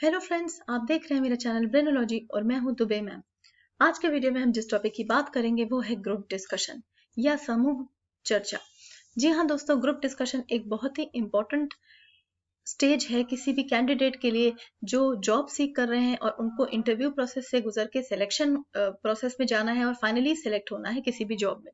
Hello friends, आप देख रहे हैं मेरा चैनल ब्रेनोलॉजी और मैं हूं दुबे मैम। आज के वीडियो में हम जिस टॉपिक की बात करेंगे वो है ग्रुप डिस्कशन या समूह चर्चा। जी हाँ दोस्तों, ग्रुप डिस्कशन एक बहुत ही इम्पोर्टेंट स्टेज है किसी भी कैंडिडेट के लिए जो जॉब सीख कर रहे हैं और उनको इंटरव्यू प्रोसेस से गुजर के सिलेक्शन प्रोसेस में जाना है और फाइनली सिलेक्ट होना है किसी भी जॉब में,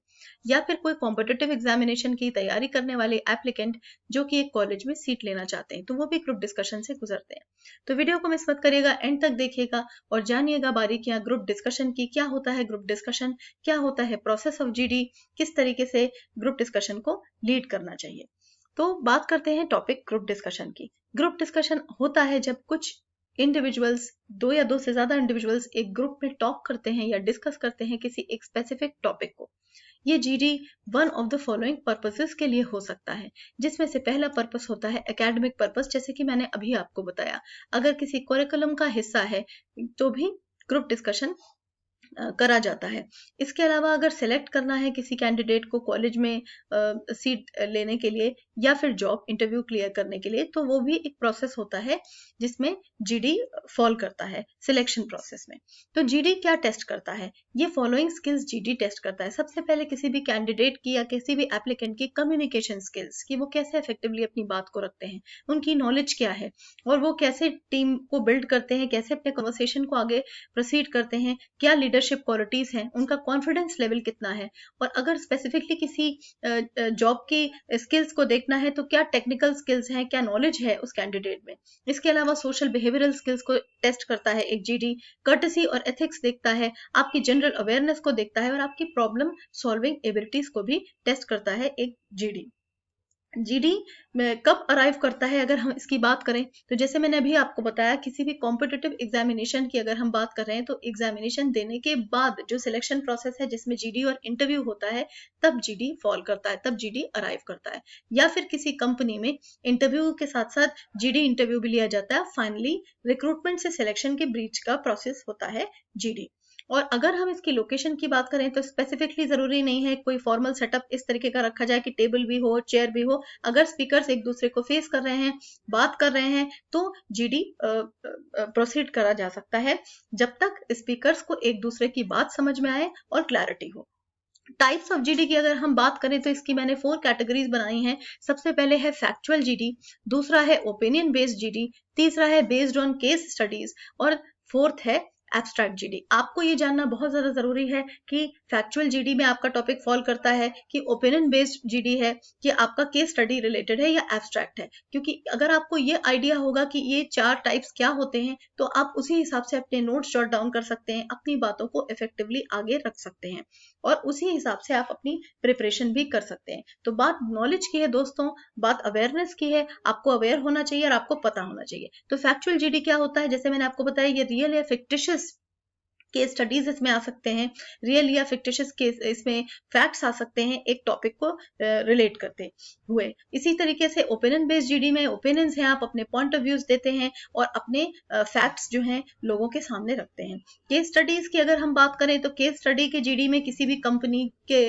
या फिर कोई कॉम्पिटिटिव एग्जामिनेशन की तैयारी करने वाले एप्लीकेंट जो कि एक कॉलेज में सीट लेना चाहते हैं, तो वो भी ग्रुप डिस्कशन से गुजरते हैं। तो वीडियो को मिस मत करिएगा, एंड तक देखिएगा और जानिएगा बारीकियां ग्रुप डिस्कशन की। क्या होता है ग्रुप डिस्कशन, क्या होता है प्रोसेस ऑफ जीडी, किस तरीके से ग्रुप डिस्कशन को लीड करना चाहिए। तो बात करते हैं टॉपिक ग्रुप डिस्कशन की। ग्रुप डिस्कशन होता है जब कुछ इंडिविजुअल्स, दो या दो से ज्यादा इंडिविजुअल्स एक ग्रुप में टॉक करते हैं या डिस्कस करते हैं किसी एक स्पेसिफिक टॉपिक को। ये GD one of the following purposes के लिए हो सकता है, जिसमें से पहला पर्पस होता है एकेडमिक पर्पस, जैसे कि मैंने अभी आपको बताया। अगर किसी करिकुलम का हिस्सा है तो भी ग्रुप डिस्कशन करा जाता है। इसके अलावा अगर सेलेक्ट करना है किसी कैंडिडेट को कॉलेज में सीट लेने के लिए या फिर जॉब इंटरव्यू क्लियर करने के लिए, तो वो भी एक प्रोसेस होता है जिसमें जीडी फॉल करता है सिलेक्शन प्रोसेस में। तो जीडी क्या टेस्ट करता है? ये फॉलोइंग स्किल्स जीडी टेस्ट करता है। सबसे पहले किसी भी कैंडिडेट की या किसी भी एप्लीकेंट की कम्युनिकेशन स्किल्स, कि वो कैसे इफेक्टिवली अपनी बात को रखते हैं, उनकी नॉलेज क्या है और वो कैसे टीम को बिल्ड करते हैं, कैसे अपने कन्वर्सेशन को आगे प्रोसीड करते हैं, क्या लीडरशिप क्वालिटीज हैं, उनका कॉन्फिडेंस लेवल कितना है। और अगर स्पेसिफिकली किसी जॉब की स्किल्स को देखना है तो क्या टेक्निकल स्किल्स हैं, क्या नॉलेज है उस कैंडिडेट में। इसके अलावा सोशल बिहेवियरल स्किल्स को टेस्ट करता है एक जीडी। कर्टसी और एथिक्स देखता है, आपकी जनरल अवेयरनेस को देखता है और आपकी प्रॉब्लम सॉल्विंग एबिलिटीज को भी टेस्ट करता है एक जीडी। जीडी कब अराइव करता है अगर हम इसकी बात करें, तो जैसे मैंने अभी आपको बताया, किसी भी कॉम्पिटिटिव एग्जामिनेशन की अगर हम बात कर रहे हैं तो एग्जामिनेशन देने के बाद जो सिलेक्शन प्रोसेस है जिसमें जीडी और इंटरव्यू होता है, तब जीडी फॉल करता है, तब जीडी अराइव करता है। या फिर किसी कंपनी में इंटरव्यू के साथ साथ जीडी इंटरव्यू भी लिया जाता है। फाइनली रिक्रूटमेंट से सिलेक्शन के ब्रीच का प्रोसेस होता है जीडी। और अगर हम इसकी लोकेशन की बात करें तो स्पेसिफिकली जरूरी नहीं है कोई फॉर्मल सेटअप इस तरीके का रखा जाए कि टेबल भी हो, चेयर भी हो। अगर स्पीकर्स एक दूसरे को फेस कर रहे हैं, बात कर रहे हैं, तो जीडी प्रोसीड करा जा सकता है जब तक स्पीकर्स को एक दूसरे की बात समझ में आए और क्लैरिटी हो। टाइप्स ऑफ जीडी की अगर हम बात करें तो इसकी मैंने 4 कैटेगरीज बनाई हैं। सबसे पहले है फैक्चुअल जीडी, दूसरा है ओपिनियन बेस्ड जीडी, तीसरा है बेस्ड ऑन केस स्टडीज और फोर्थ है एब्स्ट्रैक्ट जीडी। आपको ये जानना बहुत ज्यादा जरूरी है कि फैक्चुअल जीडी में आपका टॉपिक फॉल करता है कि ओपिनियन बेस्ड जीडी है, कि आपका केस स्टडी रिलेटेड है या एब्स्ट्रैक्ट है। क्योंकि अगर आपको ये आइडिया होगा कि ये 4 टाइप्स क्या होते हैं तो आप उसी हिसाब से अपने नोट्स जॉट डाउन कर सकते हैं, अपनी बातों को इफेक्टिवली आगे रख सकते हैं और उसी हिसाब से आप अपनी प्रिपरेशन भी कर सकते हैं। तो बात नॉलेज की है दोस्तों, बात अवेयरनेस की है। आपको अवेयर होना चाहिए और आपको पता होना चाहिए। तो फैक्चुअल जीडी क्या होता है, जैसे मैंने आपको बताया, ये रियल या फिक्टिशियस केस स्टडीज इसमें आ सकते हैं, रियल या फिक्टिशियस केस इसमें फैक्ट्स आ सकते हैं एक टॉपिक को रिलेट करते हुए। इसी तरीके से ओपिनियन बेस्ड जीडी में ओपिनियंस हैं, आप अपने पॉइंट ऑफ व्यूज देते हैं और अपने फैक्ट्स जो हैं लोगों के सामने रखते हैं। केस स्टडीज की अगर हम बात करें तो केस स्टडी के जीडी में किसी भी कंपनी के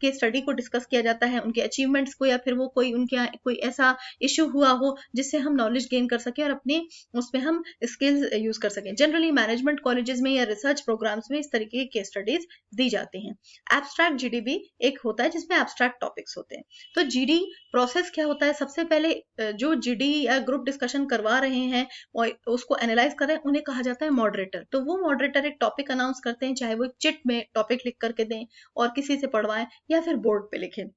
केस स्टडी को डिस्कस किया जाता है, उनके अचीवमेंट्स को, या फिर वो कोई उनके कोई ऐसा इश्यू हुआ हो जिससे हम नॉलेज गेन कर सकें और अपने उसमें हम स्किल्स यूज कर सकें। जनरली मैनेजमेंट कॉलेजेस में या रिसर्च प्रोग्राम्स में इस तरीके की केस स्टडीज दी जाती हैं। एब्स्ट्रैक्ट जीडी भी एक होता है जिसमें एब्स्ट्रैक्ट टॉपिक्स होते हैं। तो जीडी प्रोसेस क्या होता है, सबसे पहले जो जीडी या ग्रुप डिस्कशन करवा रहे हैं और उसको एनालाइज कर रहे हैं, उन्हें कहा जाता है मॉडरेटर। तो वो मॉडरेटर एक टॉपिक अनाउंस करते हैं, चाहे वो एक चिट में टॉपिक लिख करके दें और किसी से पढ़वाएं या फिर बोर्ड पे लिखें।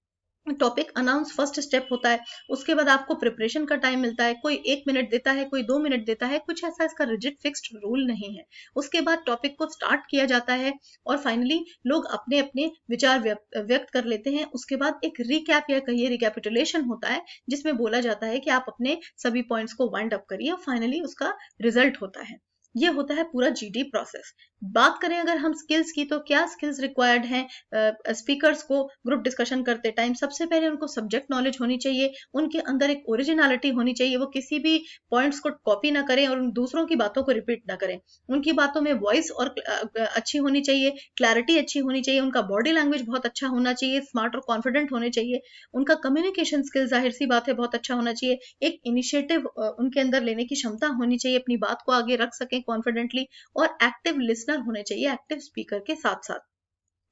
टॉपिक अनाउंस फर्स्ट स्टेप होता है। उसके बाद आपको प्रिपरेशन का टाइम मिलता है, कोई 1 मिनट देता है, कोई 2 मिनट देता है, कुछ ऐसा इसका रिजिड फिक्स्ड रूल नहीं है। उसके बाद टॉपिक को स्टार्ट किया जाता है और फाइनली लोग अपने अपने विचार व्यक्त कर लेते हैं। उसके बाद एक रिकैप या कहिए रिकैपिटुलेशन होता है जिसमें बोला जाता है कि आप अपने सभी पॉइंट्स को वाइंड अप करिए और फाइनली उसका रिजल्ट होता है। ये होता है पूरा जीडी प्रोसेस। बात करें अगर हम स्किल्स की, तो क्या स्किल्स रिक्वायर्ड हैं स्पीकर्स को ग्रुप डिस्कशन करते टाइम? सबसे पहले उनको सब्जेक्ट नॉलेज होनी चाहिए, उनके अंदर एक ओरिजिनलिटी होनी चाहिए, वो किसी भी पॉइंट्स को कॉपी ना करें और दूसरों की बातों को रिपीट ना करें। उनकी बातों में वॉइस और अच्छी होनी चाहिए, क्लैरिटी अच्छी होनी चाहिए, उनका बॉडी लैंग्वेज बहुत अच्छा होना चाहिए, स्मार्ट और कॉन्फिडेंट होने चाहिए, उनका कम्युनिकेशन स्किल जाहिर सी बात है बहुत अच्छा होना चाहिए, एक इनिशिएटिव उनके अंदर लेने की क्षमता होनी चाहिए, अपनी बात को आगे रख सकें कॉन्फिडेंटली, और एक्टिव लिसनर होने चाहिए एक्टिव स्पीकर के साथ साथ।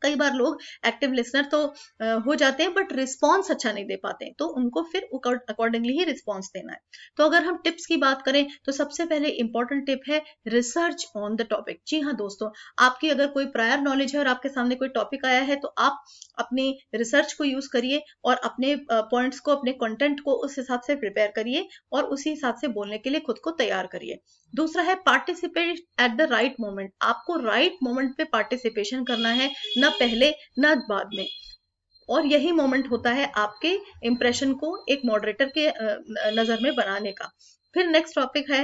कई बार लोग एक्टिव लिसनर तो हो जाते हैं बट रिस्पॉन्स अच्छा नहीं दे पाते हैं, तो उनको फिर अकॉर्डिंगली ही रिस्पॉन्स देना है। तो अगर हम टिप्स की बात करें तो सबसे पहले इंपॉर्टेंट टिप है रिसर्च ऑन द टॉपिक। जी हाँ दोस्तों, आपकी अगर कोई प्रायर नॉलेज है और आपके सामने कोई टॉपिक आया है तो आप अपनी रिसर्च को यूज करिए और अपने पॉइंट्स को, अपने कंटेंट को उस हिसाब से प्रिपेयर करिए और उसी हिसाब से बोलने के लिए खुद को तैयार करिए। दूसरा है participate at the right moment. आपको राइट मोमेंट पे पार्टिसिपेशन करना है, न पहले न बाद में, और यही मोमेंट होता है आपके इंप्रेशन को एक मॉडरेटर के नजर में बनाने का। फिर नेक्स्ट टॉपिक है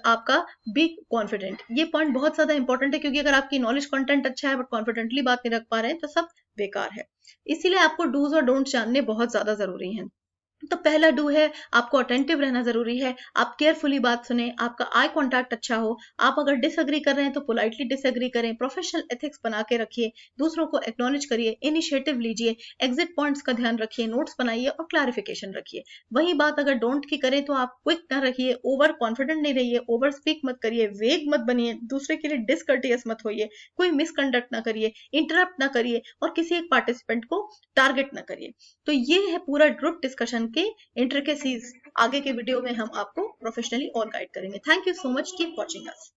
आपका बी कॉन्फिडेंट। ये पॉइंट बहुत ज्यादा इंपॉर्टेंट है, क्योंकि अगर आपकी नॉलेज कंटेंट अच्छा है बट कॉन्फिडेंटली बात नहीं रख पा रहे हैं तो सब बेकार है। इसीलिए आपको डूज और डोंट जानने बहुत ज्यादा जरूरी है। तो पहला डू है आपको अटेंटिव रहना जरूरी है, आप केयरफुली बात सुने, आपका आई कांटेक्ट अच्छा हो, आप अगर डिसएग्री कर रहे हैं तो पोलाइटली डिसएग्री करें, प्रोफेशनल एथिक्स बना के रखिए, दूसरों को एक्नॉलेज करिए, इनिशिएटिव लीजिए, एग्जिट पॉइंट्स का ध्यान रखिए, नोट्स बनाइए और क्लैरिफिकेशन रखिए। वही बात अगर डोंट की करें तो आप क्विक ना रहिए, ओवर कॉन्फिडेंट नहीं रहिए, ओवर स्पीक मत करिए, वेग मत बनिए, दूसरे के लिए डिसकर्टियस मत होइए, कोई मिसकंडक्ट ना करिए, इंटरप्ट ना करिए और किसी एक पार्टिसिपेंट को टारगेट ना करिए। तो ये है पूरा ग्रुप डिस्कशन के इंट्रिकेसीज। आगे के वीडियो में हम आपको प्रोफेशनली और गाइड करेंगे। Thank you so much, keep watching us.